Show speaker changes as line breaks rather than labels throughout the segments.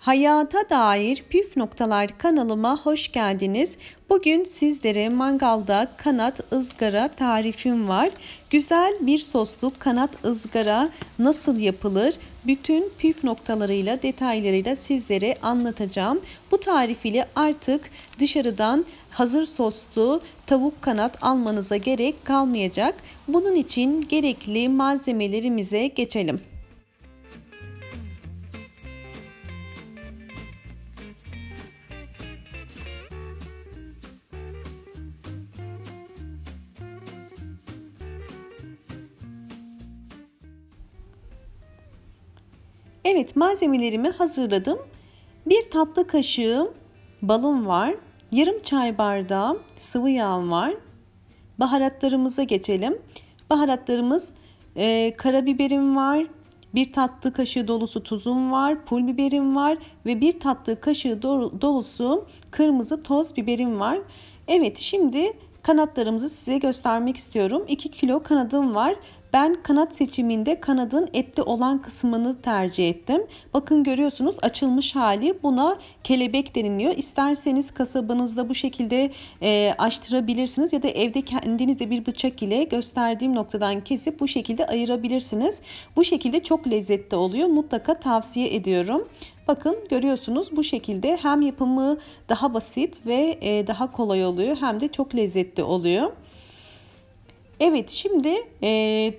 Hayata dair püf noktalar kanalıma hoş geldiniz. Bugün sizlere mangalda kanat ızgara tarifim var. Güzel bir soslu kanat ızgara nasıl yapılır? Bütün püf noktalarıyla, detaylarıyla sizlere anlatacağım. Bu tarif ile artık dışarıdan hazır soslu tavuk kanat almanıza gerek kalmayacak. Bunun için gerekli malzemelerimize geçelim. Evet, malzemelerimi hazırladım. Bir tatlı kaşığı balım var. Yarım çay bardağı sıvı yağım var. Baharatlarımıza geçelim. Baharatlarımız karabiberim var. Bir tatlı kaşığı dolusu tuzum var. Pul biberim var. Ve bir tatlı kaşığı dolusu kırmızı toz biberim var. Evet, şimdi kanatlarımızı size göstermek istiyorum. 2 kilo kanadım var. Ben kanat seçiminde kanadın etli olan kısmını tercih ettim. Bakın görüyorsunuz açılmış hali, buna kelebek deniliyor. İsterseniz kasabınızda bu şekilde açtırabilirsiniz ya da evde kendinizde bir bıçak ile gösterdiğim noktadan kesip bu şekilde ayırabilirsiniz. Bu şekilde çok lezzetli oluyor. Mutlaka tavsiye ediyorum. Bakın görüyorsunuz bu şekilde hem yapımı daha basit ve daha kolay oluyor hem de çok lezzetli oluyor. Evet, şimdi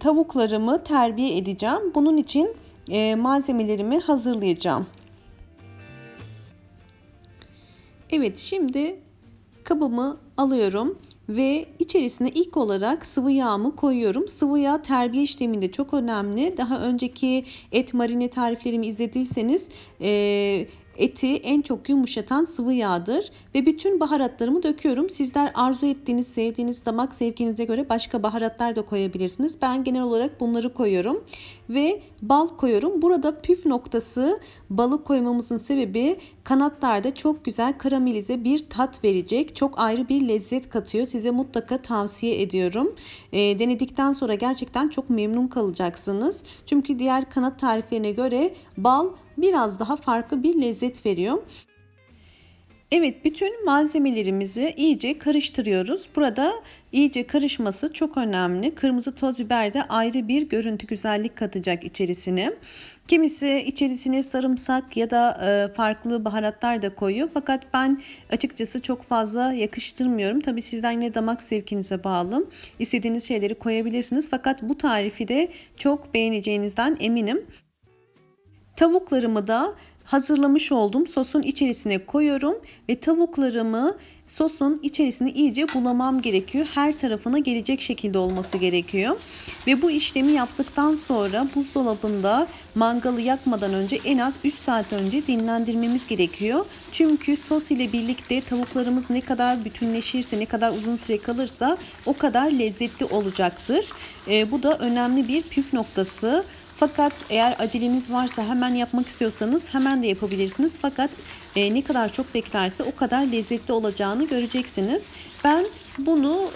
tavuklarımı terbiye edeceğim. Bunun için malzemelerimi hazırlayacağım. Evet, şimdi kabımı alıyorum ve içerisine ilk olarak sıvı yağımı koyuyorum. Sıvı yağ terbiye işleminde çok önemli. Daha önceki et marine tariflerimi izlediyseniz eti en çok yumuşatan sıvı yağdır ve bütün baharatlarımı döküyorum. Sizler arzu ettiğiniz, sevdiğiniz damak zevkinize göre başka baharatlar da koyabilirsiniz. Ben genel olarak bunları koyuyorum ve bal koyuyorum. Burada püf noktası, balı koymamızın sebebi kanatlarda çok güzel karamelize bir tat verecek. Çok ayrı bir lezzet katıyor. Size mutlaka tavsiye ediyorum. Denedikten sonra gerçekten çok memnun kalacaksınız. Çünkü diğer kanat tariflerine göre bal biraz daha farklı bir lezzet veriyor. Evet, bütün malzemelerimizi iyice karıştırıyoruz. Burada iyice karışması çok önemli. Kırmızı toz biber de ayrı bir görüntü, güzellik katacak içerisine. Kimisi içerisine sarımsak ya da farklı baharatlar da koyuyor. Fakat ben açıkçası çok fazla yakıştırmıyorum. Tabii sizden yine damak zevkinize bağlı. İstediğiniz şeyleri koyabilirsiniz. Fakat bu tarifi de çok beğeneceğinizden eminim. Tavuklarımı da hazırlamış olduğum sosun içerisine koyuyorum ve tavuklarımı sosun içerisine iyice bulamam gerekiyor. Her tarafına gelecek şekilde olması gerekiyor. Ve bu işlemi yaptıktan sonra buzdolabında mangalı yakmadan önce en az 3 saat önce dinlendirmemiz gerekiyor. Çünkü sos ile birlikte tavuklarımız ne kadar bütünleşirse, ne kadar uzun süre kalırsa o kadar lezzetli olacaktır. Bu da önemli bir püf noktası. Fakat eğer aceleniz varsa, hemen yapmak istiyorsanız hemen de yapabilirsiniz. Fakat ne kadar çok beklerse o kadar lezzetli olacağını göreceksiniz. Ben bunu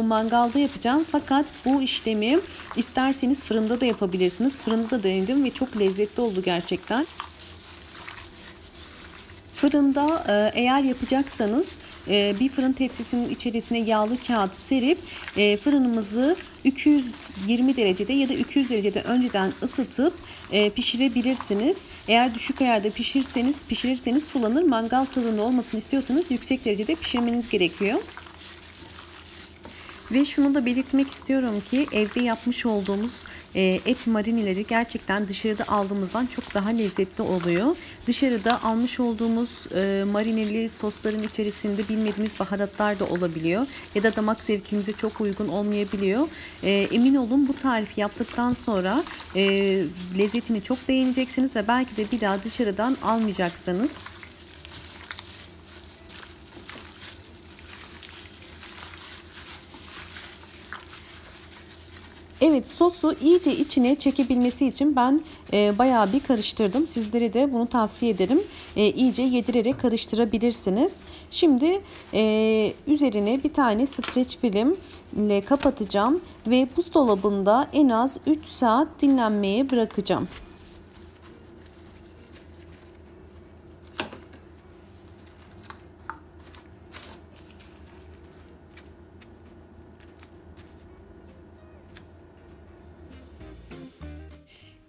mangalda yapacağım. Fakat bu işlemi isterseniz fırında da yapabilirsiniz. Fırında da denedim ve çok lezzetli oldu gerçekten. Fırında eğer yapacaksanız bir fırın tepsisinin içerisine yağlı kağıt serip fırınımızı 220 derecede ya da 200 derecede önceden ısıtıp pişirebilirsiniz. Eğer düşük ayarda pişirirseniz sulanır. Mangal tadında olmasını istiyorsanız yüksek derecede pişirmeniz gerekiyor. Ve şunu da belirtmek istiyorum ki evde yapmış olduğumuz et marineleri gerçekten dışarıda aldığımızdan çok daha lezzetli oluyor. Dışarıda almış olduğumuz marineli sosların içerisinde bilmediğimiz baharatlar da olabiliyor. Ya da damak zevkimize çok uygun olmayabiliyor. Emin olun bu tarifi yaptıktan sonra lezzetini çok beğeneceksiniz ve belki de bir daha dışarıdan almayacaksınız. Evet, sosu iyice içine çekebilmesi için ben bayağı bir karıştırdım. Sizlere de bunu tavsiye ederim. İyice yedirerek karıştırabilirsiniz. Şimdi üzerine bir tane streç film ile kapatacağım ve buzdolabında en az 3 saat dinlenmeye bırakacağım.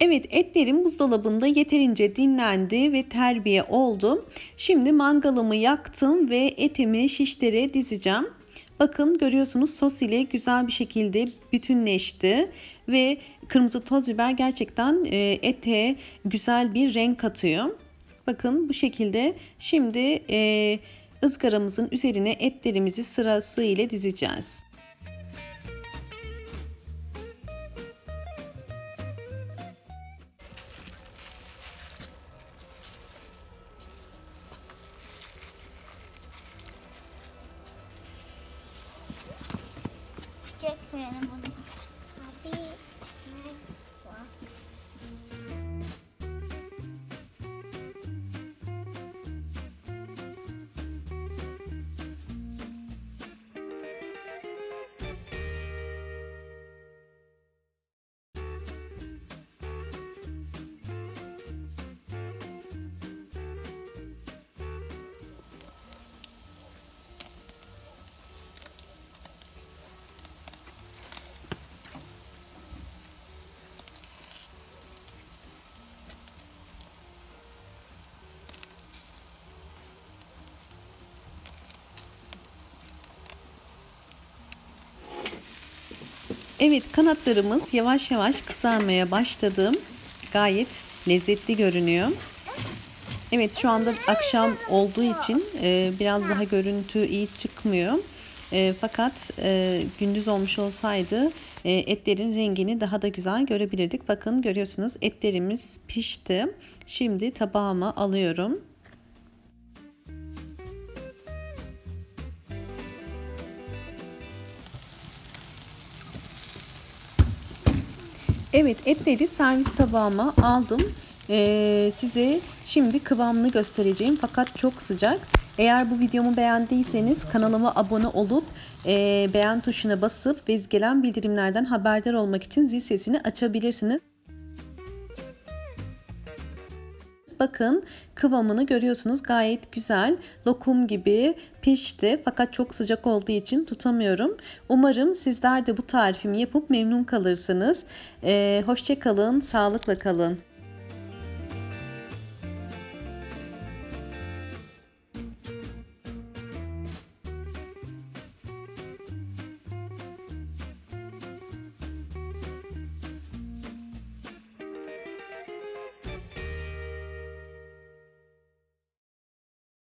Evet, etlerim buzdolabında yeterince dinlendi ve terbiye oldu. Şimdi mangalımı yaktım ve etimi şişlere dizeceğim. Bakın görüyorsunuz sos ile güzel bir şekilde bütünleşti ve kırmızı toz biber gerçekten ete güzel bir renk katıyor. Bakın bu şekilde şimdi ızgaramızın üzerine etlerimizi sırasıyla dizeceğiz.
Çekmeyelim bunu. Abi, merhaba.
Evet, kanatlarımız yavaş yavaş kızarmaya başladı. Gayet lezzetli görünüyor. Evet, şu anda akşam olduğu için biraz daha görüntü iyi çıkmıyor. Fakat gündüz olmuş olsaydı etlerin rengini daha da güzel görebilirdik. Bakın görüyorsunuz etlerimiz pişti. Şimdi tabağıma alıyorum. Evet, etleri servis tabağıma aldım. Size şimdi kıvamını göstereceğim fakat çok sıcak. Eğer bu videomu beğendiyseniz kanalıma abone olup beğen tuşuna basıp ve gelen bildirimlerden haberdar olmak için zil sesini açabilirsiniz. Bakın kıvamını görüyorsunuz, gayet güzel, lokum gibi pişti fakat çok sıcak olduğu için tutamıyorum. Umarım sizler de bu tarifimi yapıp memnun kalırsınız. Hoşça kalın, sağlıkla kalın.